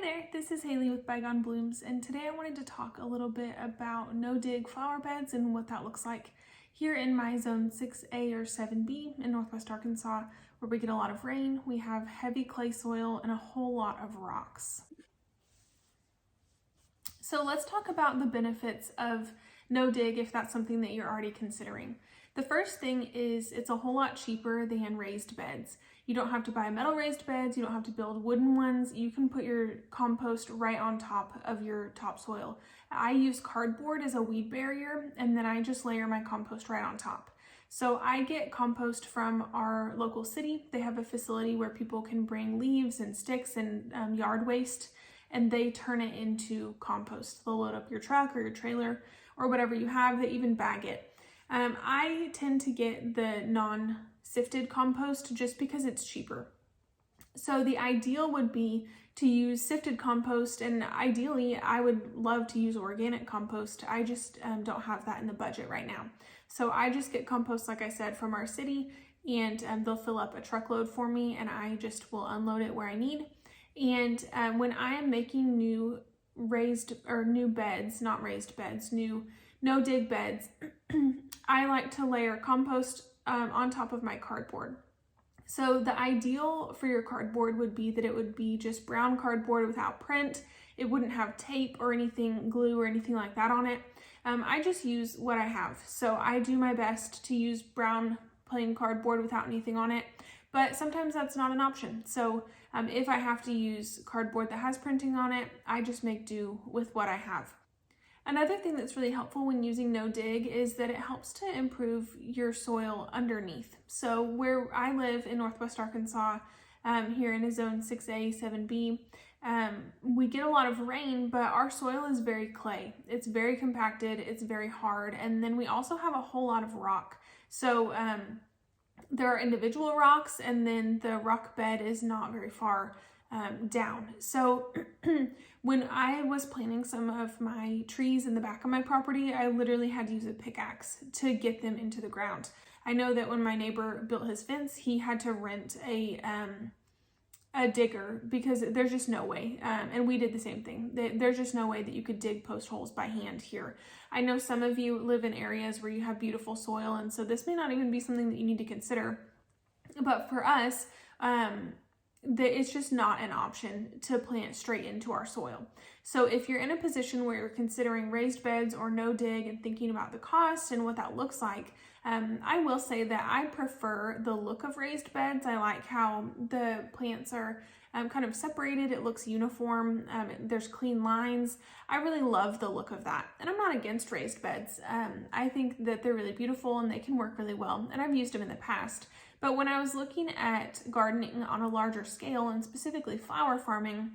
there, this is Haley with Bygone Blooms, and today I wanted to talk a little bit about no-dig flower beds and what that looks like here in my zone 6A or 7B in Northwest Arkansas, where we get a lot of rain. We have heavy clay soil and a whole lot of rocks. So let's talk about the benefits of no-dig if that's something that you're already considering. The first thing is it's a whole lot cheaper than raised beds. You don't have to buy metal raised beds, you don't have to build wooden ones. You can put your compost right on top of your topsoil. I use cardboard as a weed barrier, and then I just layer my compost right on top. So I get compost from our local city. They have a facility where people can bring leaves and sticks and yard waste, and they turn it into compost. They'll load up your truck or your trailer or whatever you have. They even bag it. I tend to get the non-sifted compost just because it's cheaper. So the ideal would be to use sifted compost, and ideally I would love to use organic compost. I just don't have that in the budget right now. So I just get compost, like I said, from our city, and they'll fill up a truckload for me, and I just will unload it where I need. And when I am making new beds, not raised beds, new no-dig beds, I like to layer compost on top of my cardboard. So the ideal for your cardboard would be that it would be just brown cardboard without print. It wouldn't have tape or anything, glue or anything like that on it. I just use what I have. So I do my best to use brown plain cardboard without anything on it, but sometimes that's not an option. So if I have to use cardboard that has printing on it, I just make do with what I have. Another thing that's really helpful when using no-dig is that it helps to improve your soil underneath. So where I live in Northwest Arkansas, here in a zone 6A, 7B, we get a lot of rain, but our soil is very clay. It's very compacted, it's very hard, and then we also have a whole lot of rock. So there are individual rocks, and then the rock bed is not very far down. So when I was planting some of my trees in the back of my property, I literally had to use a pickaxe to get them into the ground. I know that when my neighbor built his fence, he had to rent a digger because there's just no way, and we did the same thing. There's just no way that you could dig post holes by hand here. I know some of you live in areas where you have beautiful soil, and so this may not even be something that you need to consider, but for us, it's just not an option to plant straight into our soil. So if you're in a position where you're considering raised beds or no dig and thinking about the cost and what that looks like, I will say that I prefer the look of raised beds. I like how the plants are kind of separated. It looks uniform. There's clean lines. I really love the look of that. And I'm not against raised beds. I think that they're really beautiful and they can work really well. And I've used them in the past. But when I was looking at gardening on a larger scale, and specifically flower farming,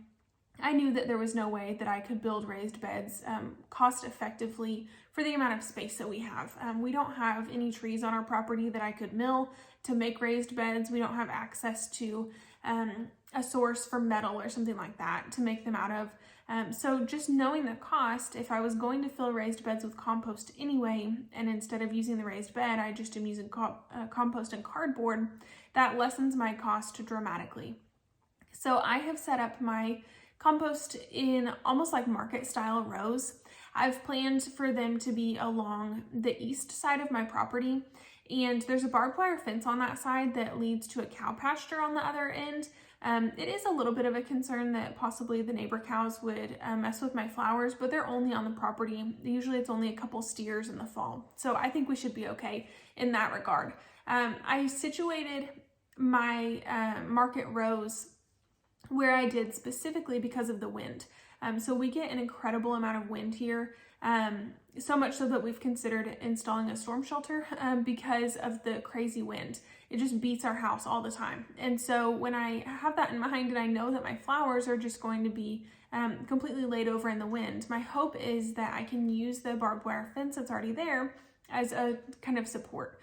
I knew that there was no way that I could build raised beds cost effectively for the amount of space that we have. We don't have any trees on our property that I could mill to make raised beds. We don't have access to a source for metal or something like that to make them out of. So just knowing the cost, if I was going to fill raised beds with compost anyway, and instead of using the raised bed, I just am using compost and cardboard, that lessens my cost dramatically. So I have set up my compost in almost like market style rows. I've planned for them to be along the east side of my property, and there's a barbed wire fence on that side that leads to a cow pasture on the other end. It is a little bit of a concern that possibly the neighbor cows would mess with my flowers, but they're only on the property. Usually it's only a couple steers in the fall. So I think we should be okay in that regard. I situated my market rows where I did specifically because of the wind. So we get an incredible amount of wind here. So much so that we've considered installing a storm shelter because of the crazy wind. It just beats our house all the time. And so when I have that in mind and I know that my flowers are just going to be completely laid over in the wind, my hope is that I can use the barbed wire fence that's already there as a kind of support.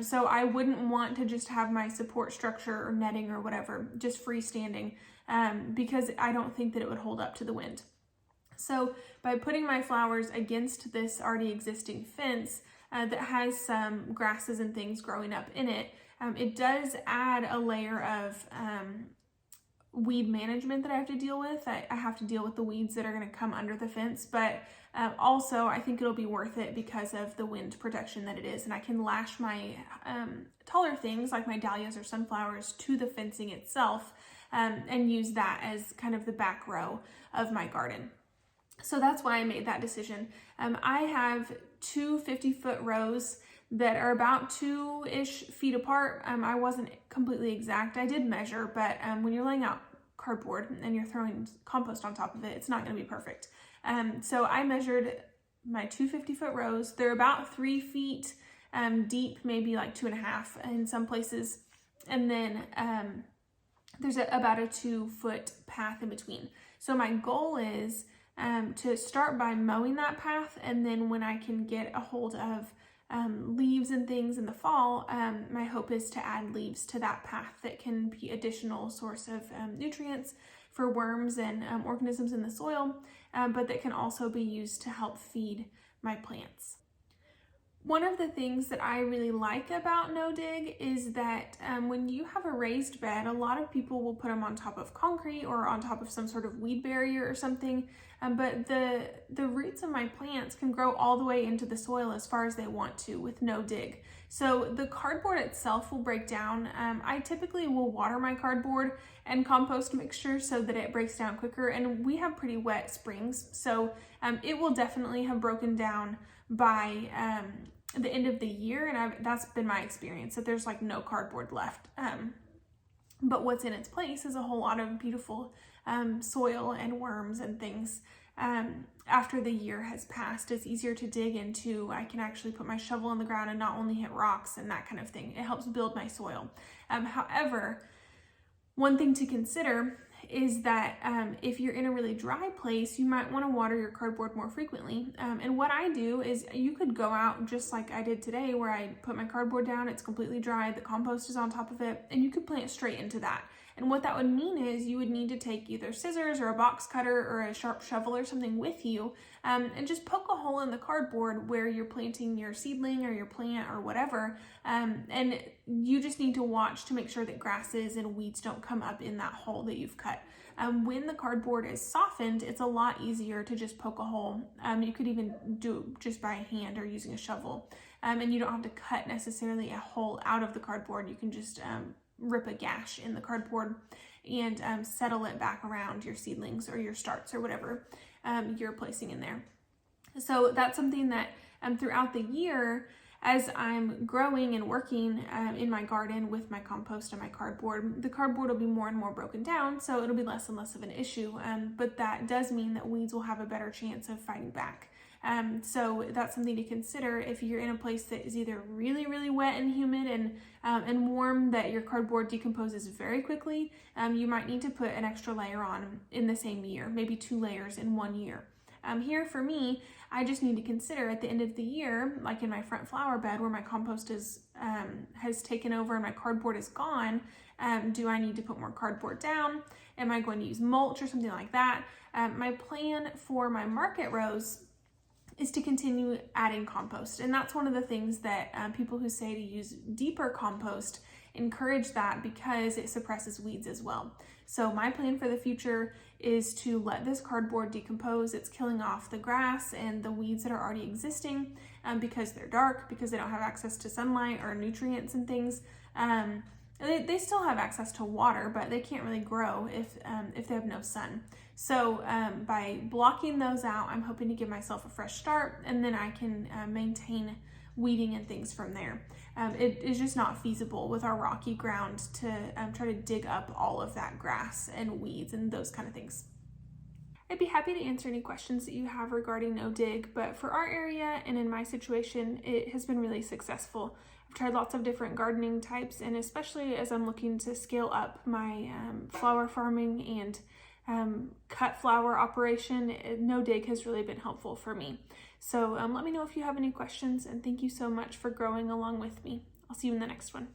So I wouldn't want to just have my support structure or netting or whatever just freestanding because I don't think that it would hold up to the wind. So by putting my flowers against this already existing fence that has some grasses and things growing up in it, it does add a layer of weed management that I have to deal with. I have to deal with the weeds that are going to come under the fence, but also I think it'll be worth it because of the wind protection that it is, and I can lash my taller things like my dahlias or sunflowers to the fencing itself and use that as kind of the back row of my garden. So that's why I made that decision. I have two 50-foot rows that are about 2-ish feet apart. I wasn't completely exact. I did measure, but when you're laying out cardboard and you're throwing compost on top of it, it's not going to be perfect. So I measured my two 50-foot rows. They're about 3 feet deep, maybe like 2.5 in some places. And then there's about a 2-foot path in between. So my goal is to start by mowing that path, and then when I can get a hold of leaves and things in the fall, my hope is to add leaves to that path that can be additional source of nutrients for worms and organisms in the soil, but that can also be used to help feed my plants. One of the things that I really like about No Dig is that when you have a raised bed, a lot of people will put them on top of concrete or on top of some sort of weed barrier or something, but the roots of my plants can grow all the way into the soil as far as they want to with No Dig. So the cardboard itself will break down. I typically will water my cardboard and compost mixture so that it breaks down quicker, and we have pretty wet springs, so it will definitely have broken down by the end of the year, and that's been my experience, that there's like no cardboard left. But what's in its place is a whole lot of beautiful soil and worms and things. After the year has passed, it's easier to dig into. I can actually put my shovel in the ground and not only hit rocks and that kind of thing. It helps build my soil. However, one thing to consider is that if you're in a really dry place, you might want to water your cardboard more frequently. And what I do is you could go out just like I did today, where I put my cardboard down, it's completely dry, the compost is on top of it, and you could plant straight into that. And what that would mean is you would need to take either scissors or a box cutter or a sharp shovel or something with you, and just poke a hole in the cardboard where you're planting your seedling or your plant or whatever. And you just need to watch to make sure that grasses and weeds don't come up in that hole that you've cut. When the cardboard is softened, it's a lot easier to just poke a hole. You could even do it just by hand or using a shovel. And you don't have to cut necessarily a hole out of the cardboard. You can just rip a gash in the cardboard and settle it back around your seedlings or your starts or whatever you're placing in there. So that's something that throughout the year, as I'm growing and working in my garden with my compost and my cardboard, the cardboard will be more and more broken down, so it'll be less and less of an issue. But that does mean that weeds will have a better chance of fighting back. So that's something to consider if you're in a place that is either really, really wet and humid and warm, that your cardboard decomposes very quickly. You might need to put an extra layer on in the same year, maybe 2 layers in 1 year. Here for me, I just need to consider at the end of the year, like in my front flower bed where my compost has taken over and my cardboard is gone, do I need to put more cardboard down? Am I going to use mulch or something like that? My plan for my market rows is to continue adding compost. And that's one of the things that people who say to use deeper compost encourage, that because it suppresses weeds as well. So my plan for the future is to let this cardboard decompose. It's killing off the grass and the weeds that are already existing because they're dark, because they don't have access to sunlight or nutrients and things. They still have access to water, but they can't really grow if they have no sun. So by blocking those out, I'm hoping to give myself a fresh start, and then I can maintain weeding and things from there. It is just not feasible with our rocky ground to try to dig up all of that grass and weeds and those kind of things. I'd be happy to answer any questions that you have regarding No Dig, but for our area and in my situation, it has been really successful. I've tried lots of different gardening types, and especially as I'm looking to scale up my flower farming and cut flower operation, No Dig has really been helpful for me. So let me know if you have any questions, and thank you so much for growing along with me. I'll see you in the next one.